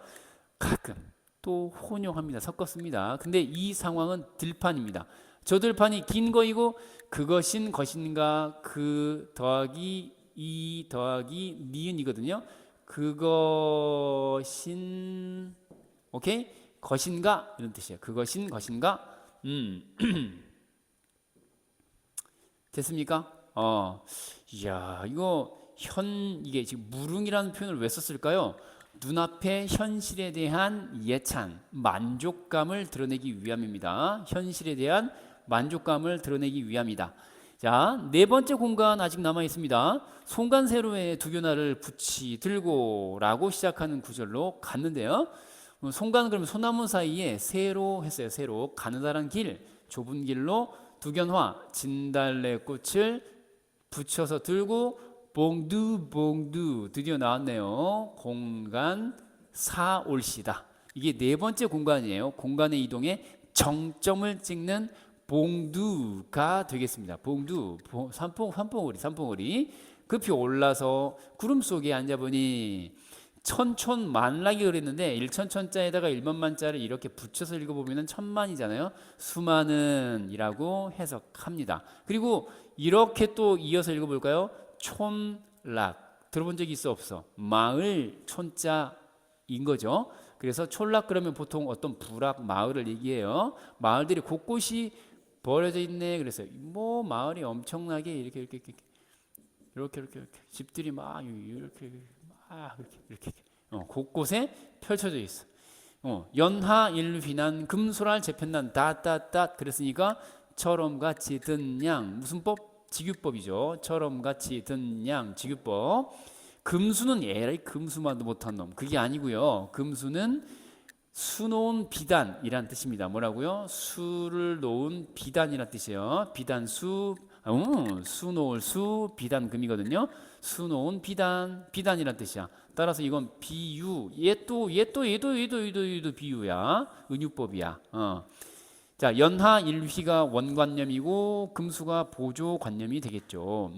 가끔 또 혼용합니다. 섞었습니다. 근데 이 상황은 들판입니다. 저 들판이 긴 거이고 그것인 것인가 그 더하기 이 더하기 니은이거든요. 그것인 오케이? 것인가 이런 뜻이에요. 그것인 것인가? 됐습니까? 이야 이거 이게 지금 무릉이라는 표현을 왜 썼을까요? 눈앞의 현실에 대한 예찬, 만족감을 드러내기 위함입니다. 현실에 대한 만족감을 드러내기 위함이다. 자, 네 번째 공간 아직 남아 있습니다. 송간 세로에 두교나를 붙이 들고라고 시작하는 구절로 갔는데요. 송간 그러면 소나무 사이에 세로 했어요. 세로 가느다란 길, 좁은 길로 두견화 진달래꽃을 붙여서 들고 봉두 봉두 드디어 나왔네요. 공간 사올시다. 이게 네 번째 공간이에요. 공간의 이동에 정점을 찍는 봉두가 되겠습니다. 봉두, 산봉우리. 급히 올라서 구름 속에 앉아보니 천촌만락이 그랬는데 일천천자에다가 일만만자를 이렇게 붙여서 읽어보면 천만이잖아요. 수많은이라고 해석합니다. 그리고 이렇게 또 이어서 읽어볼까요? 촌락 들어본 적이 있어 없어? 마을 촌자인 거죠. 그래서 촌락 그러면 보통 어떤 부락 마을을 얘기해요. 마을들이 곳곳이 버려져 있네. 그래서 뭐 마을이 엄청나게 이렇게 집들이 막 이렇게 곳곳에 펼쳐져 있어. 연하 일휘난 금소랄 재편난 다따따 그랬으니까 처럼같이 든양 무슨 법? 지규법이죠. 처럼같이 든양 지규법. 금수는 에라이 금수만도 못한 놈 그게 아니고요. 금수는 수놓은 비단이란 뜻입니다. 뭐라고요? 수를 놓은 비단이란 뜻이에요. 비단수, 수놓을 수, 비단금이거든요. 수놓은 비단이란 뜻이야. 따라서 이건 비유. 얘도 비유야. 은유법이야. 자, 연하 일휘가 원관념이고 금수가 보조관념이 되겠죠.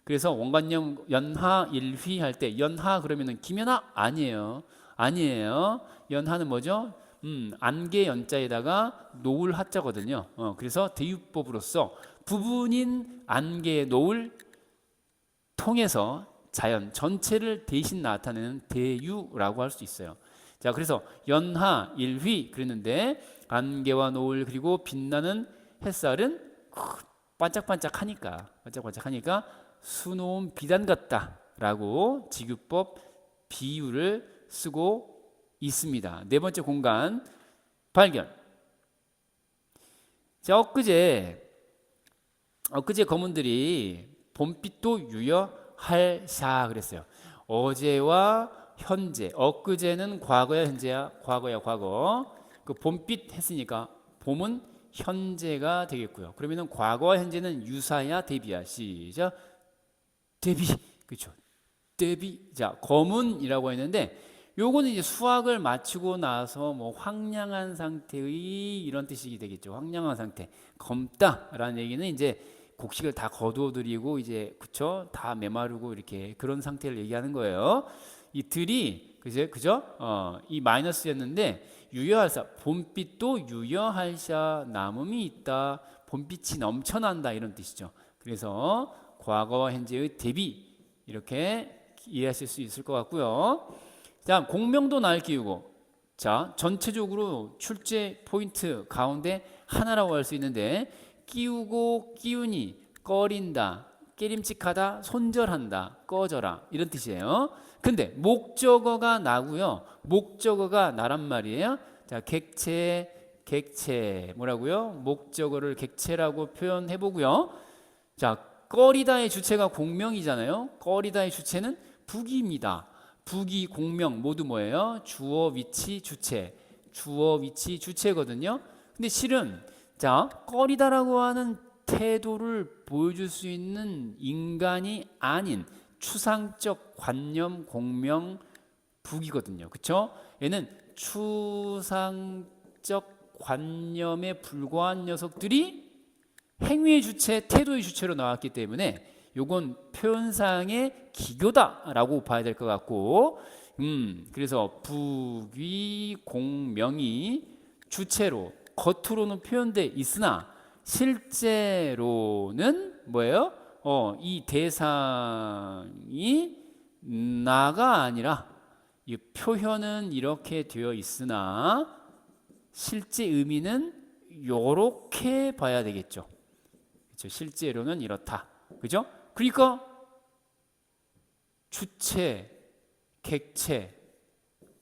그래서 원관념 연하 일휘 할 때 연하 그러면은 김연하 아니에요. 연하는 뭐죠? 안개 연자에다가 노을 하자거든요. 그래서 대유법으로서 부분인 안개 노을 통해서 자연 전체를 대신 나타내는 대유라고 할 수 있어요. 자, 그래서 연하 일휘 그랬는데 안개와 노을 그리고 빛나는 햇살은 반짝반짝하니까 수놓은 비단 같다라고 지규법 비유를 쓰고 있습니다. 네 번째 공간 발견. 자, 엊그제 검은들이 봄빛도 유여할샤 그랬어요. 어제와 현재, 엊그제는 과거야 현재야? 과거. 그 봄빛 했으니까 봄은 현재가 되겠고요. 그러면은 과거와 현재는 유사야 대비야? 시작. 대비. 그렇죠. 대비. 자, 검은이라고 했는데 요거는 이제 수학을 마치고 나서 뭐 황량한 상태의 이런 뜻이 되겠죠. 황량한 상태. 검다라는 얘기는 이제 곡식을 다 거두어들이고 이제 그쵸? 다 메마르고 이렇게 그런 상태를 얘기하는 거예요. 이 들이 그죠? 이 마이너스였는데 유여할사 봄빛도 유여할샤 남음이 있다. 봄빛이 넘쳐난다 이런 뜻이죠. 그래서 과거와 현재의 대비 이렇게 이해하실 수 있을 것 같고요. 자, 공명도 날 끼우고 자, 전체적으로 출제 포인트 가운데 하나라고 할 수 있는데 끼우고 끼우니 꺼린다 깨림칙하다 손절한다 꺼져라 이런 뜻이에요. 근데 목적어가 나고요. 목적어가 나란 말이에요. 자, 객체 뭐라고요? 목적어를 객체라고 표현해 보고요. 자, 꺼리다의 주체가 공명이잖아요. 꺼리다의 주체는 북이입니다. 북이 공명 모두 뭐예요? 주어 위치 주체거든요. 근데 실은 자, 꺼리다라고 하는 태도를 보여줄 수 있는 인간이 아닌 추상적 관념 공명 북이거든요. 그렇죠? 얘는 추상적 관념에 불과한 녀석들이 행위의 주체, 태도의 주체로 나왔기 때문에 요건 표현상의 기교다라고 봐야 될 것 같고, 그래서 북위 공명이 주체로 겉으로는 표현돼 있으나 실제로는 뭐예요? 이 대상이 나가 아니라 이 표현은 이렇게 되어 있으나 실제 의미는 요렇게 봐야 되겠죠. 그렇죠? 실제로는 이렇다. 그죠? 그러니까 주체, 객체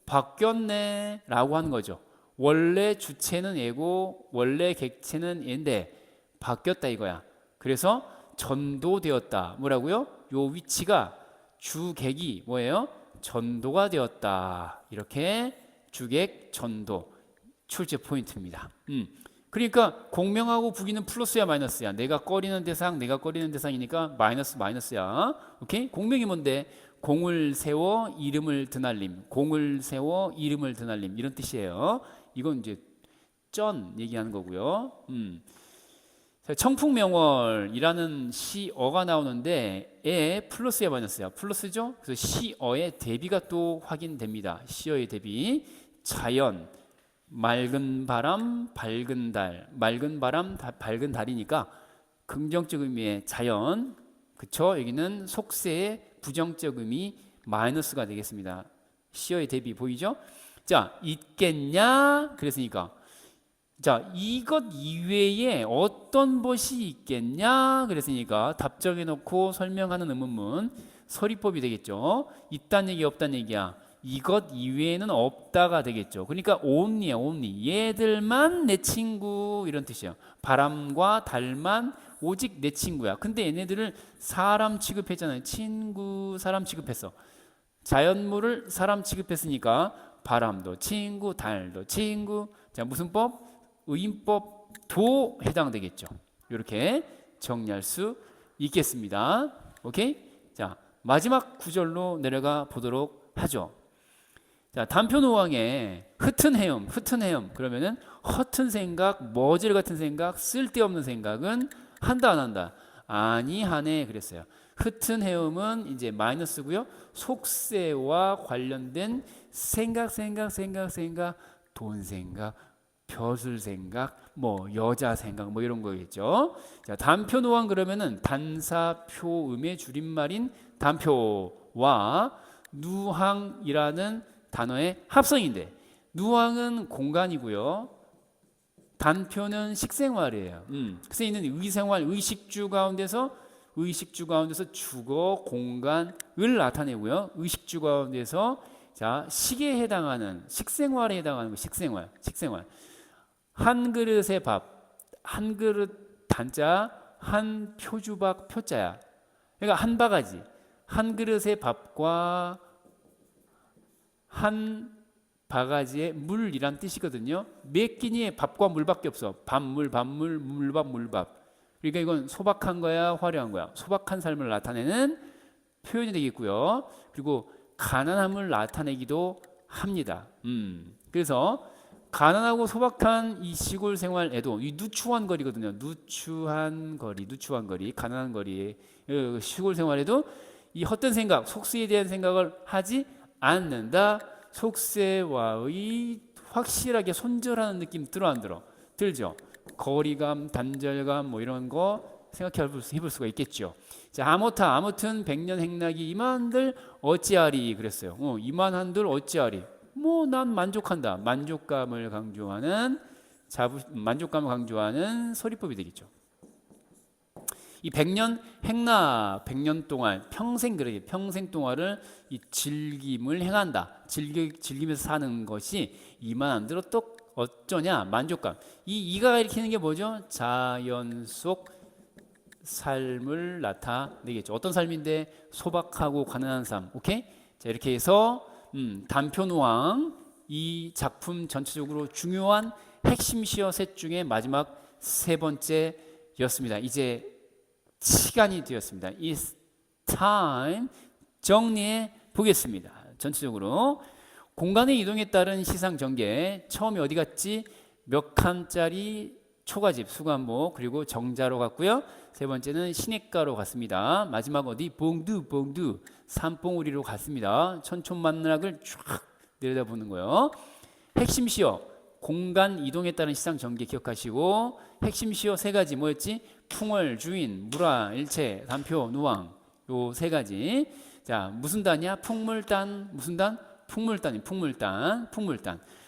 바뀌었네 라고 하는 거죠. 원래 주체는 얘고 원래 객체는 얘인데 바뀌었다 이거야. 그래서 전도되었다. 뭐라고요? 요 위치가 주객이 뭐예요? 전도가 되었다. 이렇게 주객 전도 출제 포인트입니다. 그러니까 공명하고 부기는 플러스야 마이너스야? 내가 꺼리는 대상이니까 마이너스야. 오케이? 공명이 뭔데? 공을 세워 이름을 드날림. 공을 세워 이름을 드날림. 이런 뜻이에요. 이건 이제 쩐 얘기하는 거고요. 청풍명월이라는 시어가 나오는데 플러스야 마이너스야? 플러스죠? 그래서 시어의 대비가 또 확인됩니다. 시어의 대비. 자연, 맑은 바람, 밝은 달. 맑은 바람, 밝은 달이니까 긍정적 의미의 자연. 그쵸? 여기는 속세의 부정적 의미 마이너스가 되겠습니다. 시어의 대비 보이죠? 자, 있겠냐? 그랬으니까 자, 이것 이외에 어떤 것이 있겠냐? 그랬으니까 답정해 놓고 설명하는 의문문 서리법이 되겠죠. 있다는 얘기 없다는 얘기야. 이것 이외에는 없다가 되겠죠. 그러니까 only야, only. 얘들만 내 친구 이런 뜻이에요. 바람과 달만 오직 내 친구야. 근데 얘네들을 사람 취급했잖아요. 친구, 사람 취급했어. 자연물을 사람 취급했으니까 바람도 친구, 달도 친구. 자, 무슨 법? 의인법도 해당되겠죠. 이렇게 정리할 수 있겠습니다. 오케이? 자, 마지막 구절로 내려가 보도록 하죠. 자, 단표노왕의 흩은 헤엄 그러면은 허튼 생각, 머질 같은 생각, 쓸데없는 생각은 한다 안 한다? 아니하네 그랬어요. 흩은 헤엄은 이제 마이너스고요. 속세와 관련된 생각, 돈 생각, 벼슬 생각, 뭐 여자 생각, 뭐 이런 거겠죠. 자, 단표노왕 그러면은 단사표음의 줄임말인 단표와 누항이라는 단어의 합성인데, 누항은 공간이고요. 단표는 식생활이에요. 그래서 있는 의생활, 의식주 가운데서 주거, 공간을 나타내고요. 의식주 가운데서 자, 식에 해당하는, 식생활에 해당하는 거, 식생활. 한 그릇의 밥, 한 그릇 단자, 한 표주박 표자야. 그러니까 한 바가지, 한 그릇의 밥과 한 바가지의 물이란 뜻이거든요. 몇 끼니의 밥과 물밖에 없어. 밥물, 물밥. 그러니까 이건 소박한 거야, 화려한 거야. 소박한 삶을 나타내는 표현이 되겠고요. 그리고 가난함을 나타내기도 합니다. 그래서 가난하고 소박한 이 시골 생활에도 이 누추한 거리거든요. 누추한 거리, 가난한 거리, 시골 생활에도 이 헛된 생각, 속세에 대한 생각을 하지 않는다. 속세와의 확실하게 손절하는 느낌 들어 안 들어? 들죠. 거리감, 단절감 뭐 이런 거 생각해 볼 수가 있겠죠. 자, 아무튼 백년 행락이 이만들 어찌하리 그랬어요. 이만한들 어찌하리. 뭐 난 만족한다. 만족감을 강조하는 서리법이 되겠죠. 이 백년 행락, 100년 동안 평생 동안을 이 즐김을 행한다. 즐기면서 사는 것이 이만한들 또 어쩌냐? 만족감. 이가 일으키는 게 뭐죠? 자연 속 삶을 나타내겠죠. 어떤 삶인데? 소박하고 가난한 삶. 오케이? 자, 이렇게 해서 단표노왕 이 작품 전체적으로 중요한 핵심 시어 셋 중에 마지막 세 번째였습니다. 이제 시간이 되었습니다. It's time. 정리해 보겠습니다. 전체적으로 공간의 이동에 따른 시상 전개. 처음에 어디 갔지? 몇 칸짜리 초가집, 수관목, 그리고 정자로 갔고요. 세 번째는 시냇가로 갔습니다. 마지막 어디? 봉두, 산봉우리로 갔습니다. 천촌만락을 쫙 내려다보는 거예요. 핵심 시어, 공간 이동에 따른 시상 전개 기억하시고, 핵심 시어 세 가지 뭐였지? 풍월, 주인, 무라, 일체, 단표, 누왕. 요 세 가지. 자, 무슨 단이야? 풍물단. 무슨 단? 풍물단.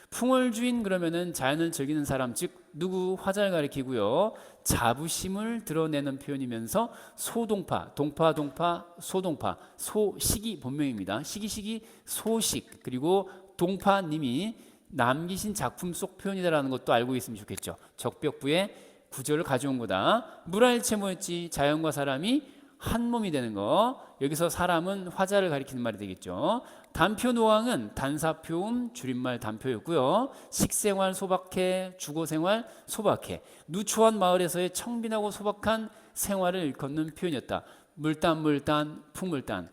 풍월주인 그러면은 자연을 즐기는 사람, 즉 누구? 화자를 가리키고요. 자부심을 드러내는 표현이면서 소동파, 소동파, 소식이 본명입니다. 시기, 소식, 그리고 동파님이 남기신 작품 속 표현이다라는 것도 알고 있으면 좋겠죠. 적벽부의 구절을 가져온 거다. 물화일체 뭐였지? 자연과 사람이 한 몸이 되는 거. 여기서 사람은 화자를 가리키는 말이 되겠죠. 단표 노항은 단사표음 줄임말 단표였고요. 식생활 소박해, 주거생활 소박해. 누추한 마을에서의 청빈하고 소박한 생활을 일컫는 표현이었다. 물단, 풍물단.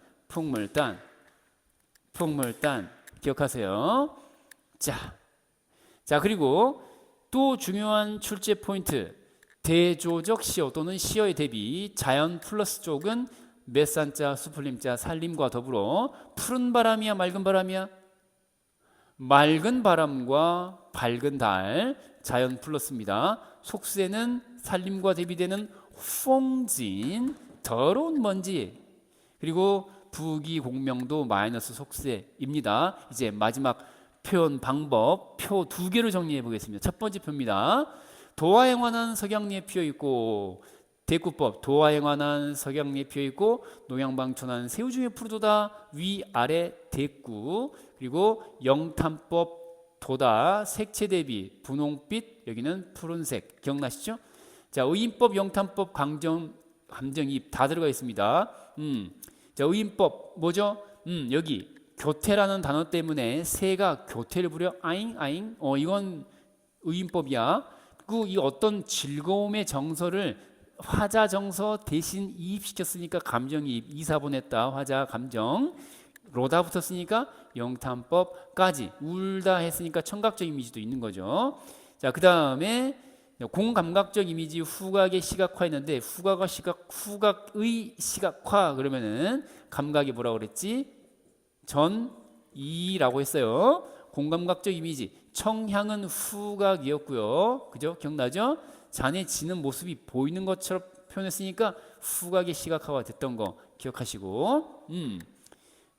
기억하세요. 자, 그리고 또 중요한 출제 포인트. 대조적 시어 또는 시어의 대비. 자연 플러스 쪽은 맷산자, 수풀림자, 살림과 더불어 푸른 바람이야, 맑은 바람이야? 맑은 바람과 밝은 달, 자연 플러스입니다. 속세는 살림과 대비되는 풍진, 더러운 먼지. 그리고 부기공명도 마이너스 속세입니다. 이제 마지막 표현 방법, 표 2개로 정리해 보겠습니다. 첫 번째 표입니다. 도화행환한 석양리에 피어있고, 대구법 도화행환한 석양리에 피어있고 농양방촌한 새우 중에 푸르도다 위아래 대구. 그리고 영탄법 도다 색채 대비 분홍빛, 여기는 푸른색. 기억나시죠? 자, 의인법 영탄법 감정이입 다 들어가 있습니다. 자, 의인법 뭐죠? 여기 교태라는 단어 때문에 새가 교태를 부려 아잉 이건 의인법이야. 그 이 어떤 즐거움의 정서를 화자 정서 대신 이입시켰으니까 감정이입, 이사 보냈다 화자 감정. 로다 붙었으니까 영탄법까지. 울다 했으니까 청각적 이미지도 있는 거죠. 자, 그 다음에 공감각적 이미지 후각의 시각화했는데 후각의 시각화 그러면은 감각이 뭐라고 그랬지? 전이라고 했어요. 공감각적 이미지 청향은 후각이었고요. 그죠? 기억나죠? 잔에 지는 모습이 보이는 것처럼 표현했으니까 후각의 시각화가 됐던 거 기억하시고.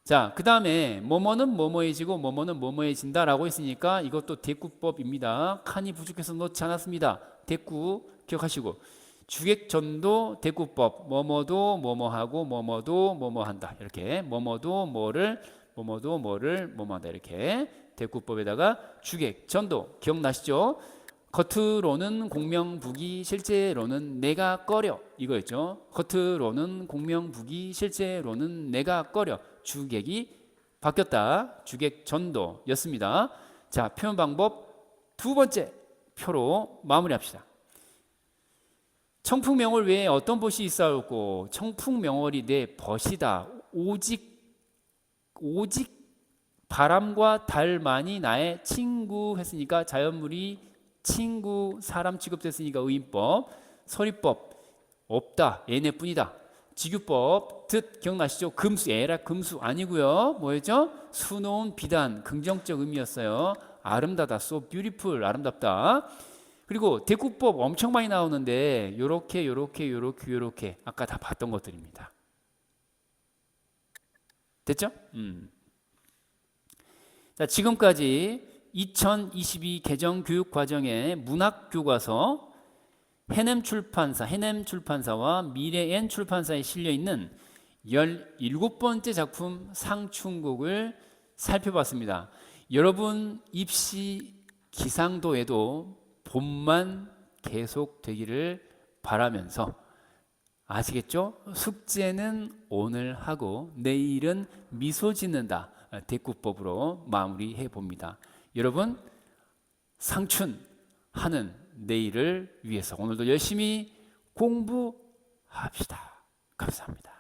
자, 그 다음에 뭐뭐는 뭐뭐해지고 뭐뭐는 뭐뭐해진다 라고 했으니까 이것도 대구법입니다. 칸이 부족해서 넣지 않았습니다. 대구 기억하시고. 주객전도 대구법. 뭐뭐도 뭐뭐하고 뭐뭐도 뭐뭐한다. 이렇게 뭐뭐도 뭐를 뭐뭐한다. 이렇게 대구법에다가 주객전도 기억나시죠? 겉으로는 공명부기 실제로는 내가 꺼려 이거였죠. 겉으로는 공명부기 실제로는 내가 꺼려. 주객이 바뀌었다. 주객전도였습니다. 자, 표현 방법 2번째 표로 마무리합시다. 청풍명월 외에 어떤 벗이 있사옵고 청풍명월이 내 벗이다. 오직 바람과 달만이 나의 친구 했으니까 자연물이 친구 사람 취급됐으니까 의인법. 서리법 없다 얘네뿐이다. 지규법 듣 기억나시죠? 금수 에라 금수 아니고요. 뭐였죠? 수놓은 비단 긍정적 의미였어요. 아름다다 so beautiful 아름답다. 그리고 대구법 엄청 많이 나오는데 요렇게 아까 다 봤던 것들입니다. 됐죠? 자, 지금까지 2022 개정교육과정의 문학교과서 해냄출판사와 미래엔 출판사에 실려있는 17번째 작품 상충곡을 살펴봤습니다. 여러분 입시 기상도에도 봄만 계속되기를 바라면서 아시겠죠? 숙제는 오늘 하고 내일은 미소 짓는다. 대구법으로 마무리해 봅니다. 여러분 상춘하는 내일을 위해서 오늘도 열심히 공부합시다. 감사합니다.